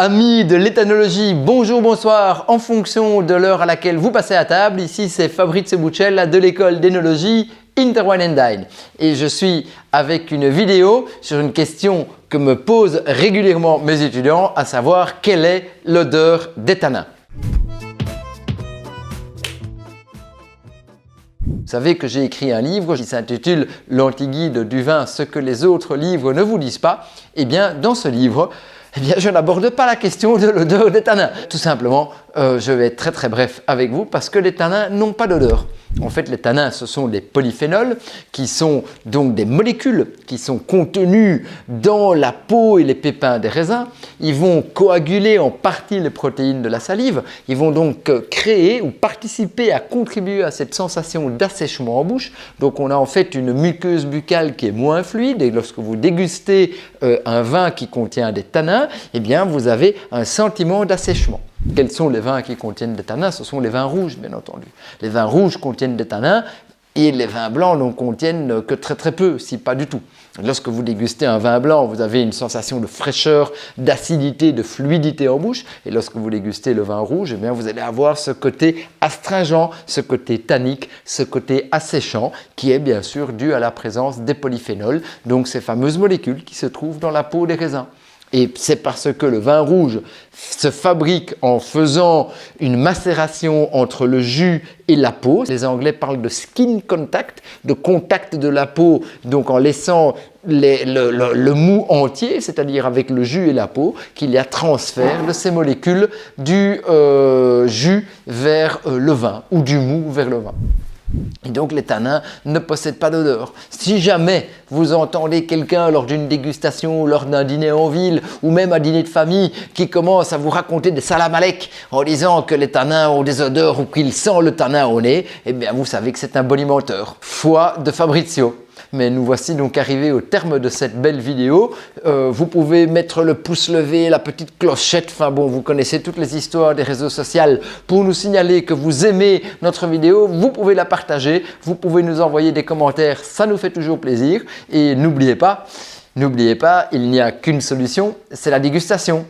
Amis de l'éthanologie, bonjour, bonsoir, en fonction de l'heure à laquelle vous passez à table. Ici c'est Fabrizio Buccella de l'école d'énologie Interwine and Dine. Et je suis avec une vidéo sur une question que me posent régulièrement mes étudiants, à savoir quelle est l'odeur des tanins. Vous savez que j'ai écrit un livre qui s'intitule « L'anti-guide du vin, ce que les autres livres ne vous disent pas ». Eh bien, dans ce livre, je n'aborde pas la question de l'odeur des tanins. Tout simplement, je vais être très bref avec vous parce que les tanins n'ont pas d'odeur. En fait, les tanins, ce sont des polyphénols qui sont donc des molécules qui sont contenues dans la peau et les pépins des raisins. Ils vont coaguler en partie les protéines de la salive. Ils vont donc créer ou participer à contribuer à cette sensation d'assèchement en bouche. Donc, on a en fait une muqueuse buccale qui est moins fluide et lorsque vous dégustez un vin qui contient des tanins, eh bien, vous avez un sentiment d'assèchement. Quels sont les vins qui contiennent des tanins? Ce sont les vins rouges, bien entendu. Les vins rouges contiennent des tanins et les vins blancs n'en contiennent que très peu, si pas du tout. Lorsque vous dégustez un vin blanc, vous avez une sensation de fraîcheur, d'acidité, de fluidité en bouche. Et lorsque vous dégustez le vin rouge, eh bien, vous allez avoir ce côté astringent, ce côté tannique, ce côté asséchant qui est bien sûr dû à la présence des polyphénols, donc ces fameuses molécules qui se trouvent dans la peau des raisins. Et c'est parce que le vin rouge se fabrique en faisant une macération entre le jus et la peau. Les Anglais parlent de skin contact, de contact de la peau, donc en laissant le mou entier, c'est-à-dire avec le jus et la peau, qu'il y a transfert de ces molécules du jus vers le vin ou du mou vers le vin. Et donc les tanins ne possèdent pas d'odeur. Si jamais vous entendez quelqu'un lors d'une dégustation, lors d'un dîner en ville ou même un dîner de famille qui commence à vous raconter des salamalek en disant que les tanins ont des odeurs ou qu'il sent le tanin au nez, eh bien vous savez que c'est un bonimenteur. Foi de Fabrizio. Mais nous voici donc arrivés au terme de cette belle vidéo. Vous pouvez mettre le pouce levé, la petite clochette, enfin bon, vous connaissez toutes les histoires des réseaux sociaux pour nous signaler que vous aimez notre vidéo. Vous pouvez la partager, vous pouvez nous envoyer des commentaires, ça nous fait toujours plaisir. Et n'oubliez pas, il n'y a qu'une solution, c'est la dégustation.